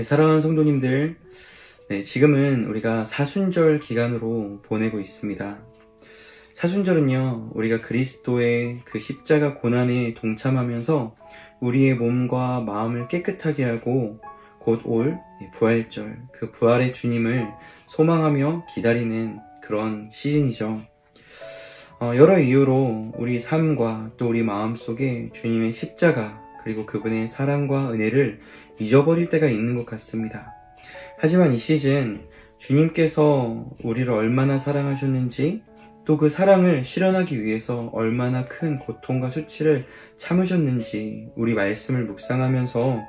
사랑하는 성도님들, 지금은 우리가 사순절 기간으로 보내고 있습니다. 사순절은요, 우리가 그리스도의 그 십자가 고난에 동참하면서 우리의 몸과 마음을 깨끗하게 하고 곧 올 부활절, 그 부활의 주님을 소망하며 기다리는 그런 시즌이죠. 여러 이유로 우리 삶과 또 우리 마음속에 주님의 십자가 그리고 그분의 사랑과 은혜를 잊어버릴 때가 있는 것 같습니다. 하지만 이 시즌 주님께서 우리를 얼마나 사랑하셨는지 또 그 사랑을 실현하기 위해서 얼마나 큰 고통과 수치를 참으셨는지 우리 말씀을 묵상하면서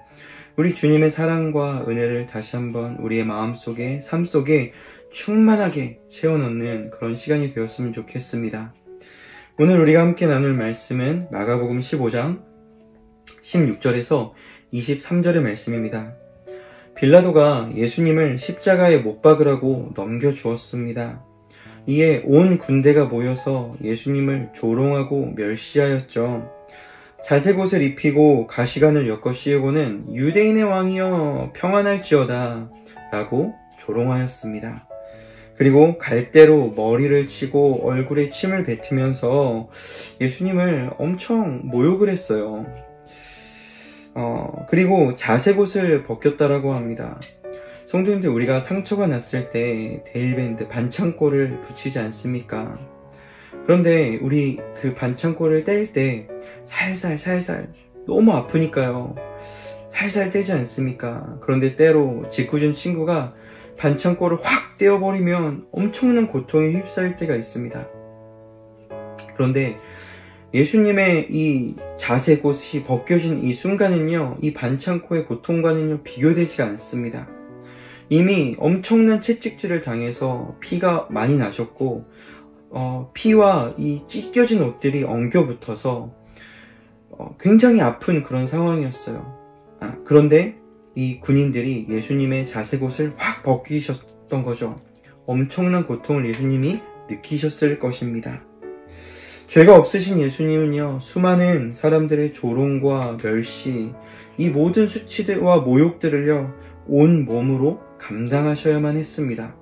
우리 주님의 사랑과 은혜를 다시 한번 우리의 마음속에 삶 속에 충만하게 채워넣는 그런 시간이 되었으면 좋겠습니다. 오늘 우리가 함께 나눌 말씀은 마가복음 15장 16절에서 23절의 말씀입니다. 빌라도가 예수님을 십자가에 못 박으라고 넘겨주었습니다. 이에 온 군대가 모여서 예수님을 조롱하고 멸시하였죠. 자색 옷을 입히고 가시관을 엮어 씌우고는 유대인의 왕이여 평안할지어다 라고 조롱하였습니다. 그리고 갈대로 머리를 치고 얼굴에 침을 뱉으면서 예수님을 엄청 모욕을 했어요. 그리고 자색 옷을 벗겼다라고 합니다. 성도님들, 우리가 상처가 났을 때 데일밴드, 반창고를 붙이지 않습니까? 그런데 우리 그 반창고를 뗄 때 살살 너무 아프니까요. 살살 떼지 않습니까? 그런데 때로 짓궂은 친구가 반창고를 확 떼어버리면 엄청난 고통에 휩싸일 때가 있습니다. 그런데 예수님의 이 자색 옷이 벗겨진 이 순간은요, 이 반창고의 고통과는요, 비교되지가 않습니다. 이미 엄청난 채찍질을 당해서 피가 많이 나셨고, 피와 이 찢겨진 옷들이 엉겨붙어서 굉장히 아픈 그런 상황이었어요. 그런데 이 군인들이 예수님의 자색 옷을 확 벗기셨던 거죠. 엄청난 고통을 예수님이 느끼셨을 것입니다. 죄가 없으신 예수님은요, 수많은 사람들의 조롱과 멸시, 이 모든 수치와 모욕들을요, 온 몸으로 감당하셔야만 했습니다.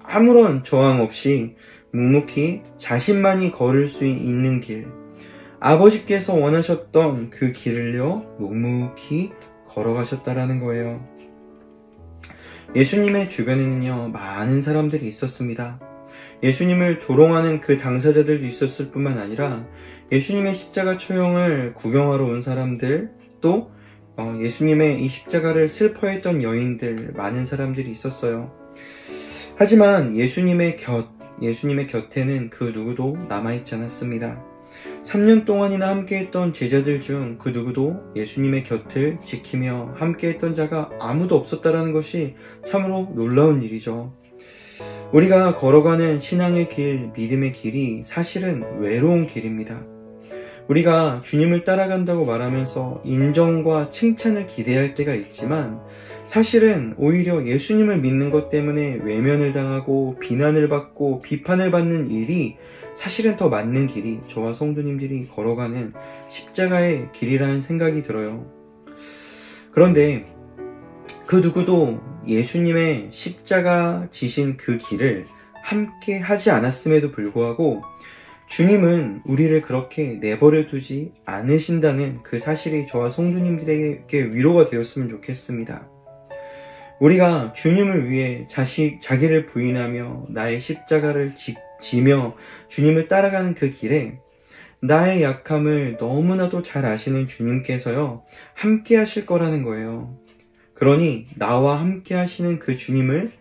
아무런 저항 없이 묵묵히 자신만이 걸을 수 있는 길, 아버지께서 원하셨던 그 길을요, 묵묵히 걸어가셨다라는 거예요. 예수님의 주변에는요, 많은 사람들이 있었습니다. 예수님을 조롱하는 그 당사자들도 있었을 뿐만 아니라 예수님의 십자가 처형을 구경하러 온 사람들, 또 예수님의 이 십자가를 슬퍼했던 여인들, 많은 사람들이 있었어요. 하지만 예수님의 곁에는 그 누구도 남아있지 않았습니다. 3년 동안이나 함께했던 제자들 중 그 누구도 예수님의 곁을 지키며 함께했던 자가 아무도 없었다는 것이 참으로 놀라운 일이죠. 우리가 걸어가는 신앙의 길, 믿음의 길이 사실은 외로운 길입니다. 우리가 주님을 따라간다고 말하면서 인정과 칭찬을 기대할 때가 있지만 사실은 오히려 예수님을 믿는 것 때문에 외면을 당하고 비난을 받고 비판을 받는 일이 사실은 더 맞는 길이 저와 성도님들이 걸어가는 십자가의 길이라는 생각이 들어요. 그런데 그 누구도 예수님의 십자가 지신 그 길을 함께 하지 않았음에도 불구하고 주님은 우리를 그렇게 내버려 두지 않으신다는 그 사실이 저와 성도님들에게 위로가 되었으면 좋겠습니다. 우리가 주님을 위해 자기를 부인하며 나의 십자가를 지며 주님을 따라가는 그 길에 나의 약함을 너무나도 잘 아시는 주님께서요, 함께 하실 거라는 거예요. 그러니 나와 함께 하시는 그 주님을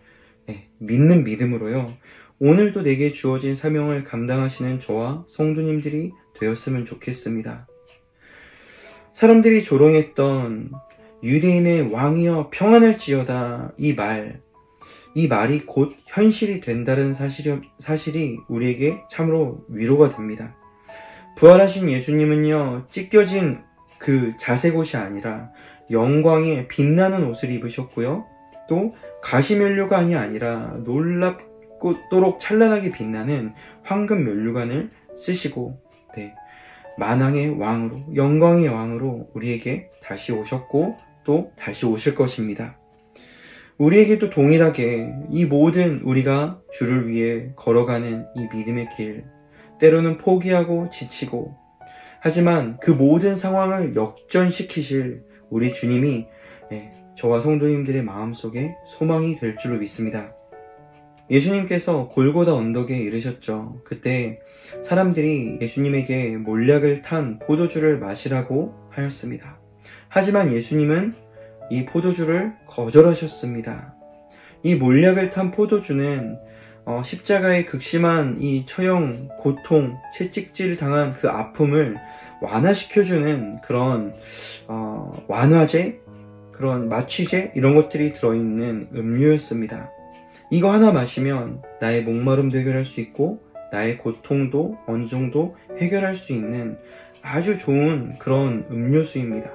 믿는 믿음으로요, 오늘도 내게 주어진 사명을 감당하시는 저와 성도님들이 되었으면 좋겠습니다. 사람들이 조롱했던 유대인의 왕이여 평안할지어다 이 말이 곧 현실이 된다는 사실이 우리에게 참으로 위로가 됩니다. 부활하신 예수님은요, 찢겨진 그 자색 옷이 아니라 영광의 빛나는 옷을 입으셨고요, 또 가시면류관이 아니라 놀랍도록 찬란하게 빛나는 황금 면류관을 쓰시고 만왕의 왕으로, 영광의 왕으로 우리에게 다시 오셨고 또 다시 오실 것입니다. 우리에게도 동일하게 이 모든 우리가 주를 위해 걸어가는 이 믿음의 길, 때로는 포기하고 지치고, 하지만 그 모든 상황을 역전시키실 우리 주님이 저와 성도님들의 마음속에 소망이 될 줄로 믿습니다. 예수님께서 골고다 언덕에 이르셨죠. 그때 사람들이 예수님에게 몰약을 탄 포도주를 마시라고 하였습니다. 하지만 예수님은 이 포도주를 거절하셨습니다. 이 몰약을 탄 포도주는 십자가의 극심한 이 처형, 고통, 채찍질을 당한 그 아픔을 완화시켜주는 그런 완화제, 그런 마취제 이런 것들이 들어있는 음료였습니다. 이거 하나 마시면 나의 목마름도 해결할 수 있고 나의 고통도 어느 정도 해결할 수 있는 아주 좋은 그런 음료수입니다.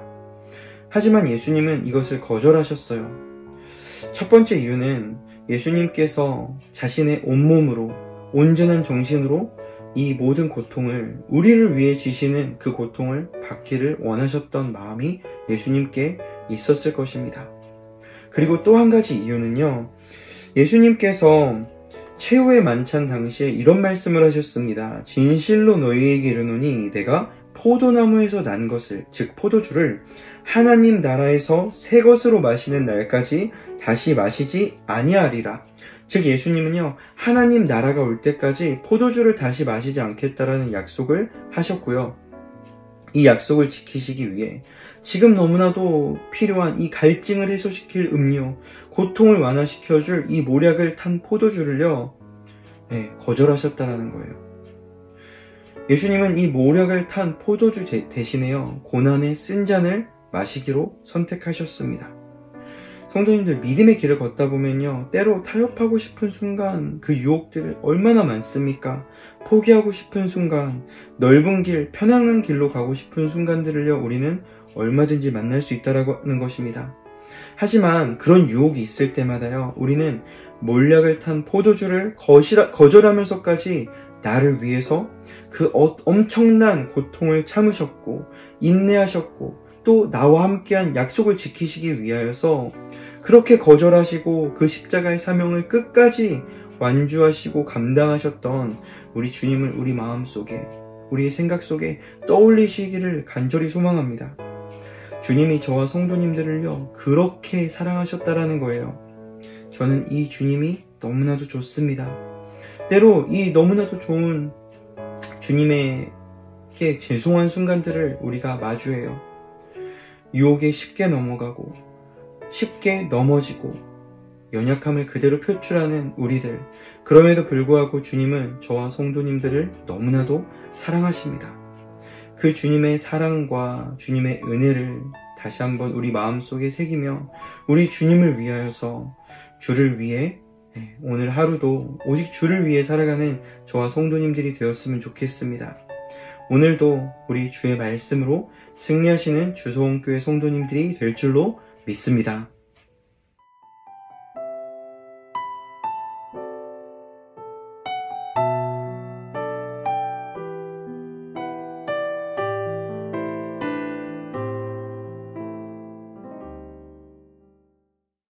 하지만 예수님은 이것을 거절하셨어요. 첫 번째 이유는 예수님께서 자신의 온몸으로 온전한 정신으로 이 모든 고통을 우리를 위해 지시는 그 고통을 받기를 원하셨던 마음이 예수님께 있었을 것입니다. 그리고 또 한 가지 이유는요. 예수님께서 최후의 만찬 당시에 이런 말씀을 하셨습니다. 진실로 너희에게 이르노니 내가 포도나무에서 난 것을, 즉 포도주를 하나님 나라에서 새 것으로 마시는 날까지 다시 마시지 아니하리라. 즉 예수님은요, 하나님 나라가 올 때까지 포도주를 다시 마시지 않겠다라는 약속을 하셨고요. 이 약속을 지키시기 위해 지금 너무나도 필요한 이 갈증을 해소시킬 음료, 고통을 완화시켜줄 이 몰약을 탄 포도주를요, 거절하셨다라는 거예요. 예수님은 이 몰약을 탄 포도주 대신에요, 고난의 쓴 잔을 마시기로 선택하셨습니다. 성도님들, 믿음의 길을 걷다 보면요, 때로 타협하고 싶은 순간 그 유혹들이 얼마나 많습니까? 포기하고 싶은 순간, 넓은 길, 편안한 길로 가고 싶은 순간들을요, 우리는 얼마든지 만날 수 있다는 것입니다. 하지만 그런 유혹이 있을 때마다요, 우리는 몰약을 탄 포도주를 거절하면서까지 나를 위해서 그 엄청난 고통을 참으셨고 인내하셨고 또 나와 함께한 약속을 지키시기 위하여서 그렇게 거절하시고 그 십자가의 사명을 끝까지 완주하시고 감당하셨던 우리 주님을 우리 마음속에, 우리의 생각 속에 떠올리시기를 간절히 소망합니다. 주님이 저와 성도님들을요, 그렇게 사랑하셨다라는 거예요. 저는 이 주님이 너무나도 좋습니다. 때로 이 너무나도 좋은 주님에게 죄송한 순간들을 우리가 마주해요. 유혹에 쉽게 넘어가고 쉽게 넘어지고 연약함을 그대로 표출하는 우리들, 그럼에도 불구하고 주님은 저와 성도님들을 너무나도 사랑하십니다. 그 주님의 사랑과 주님의 은혜를 다시 한번 우리 마음속에 새기며 우리 주님을 위하여서 주를 위해 오늘 하루도 오직 주를 위해 살아가는 저와 성도님들이 되었으면 좋겠습니다. 오늘도 우리 주의 말씀으로 승리하시는 주소원교회 성도님들이 될 줄로 믿습니다.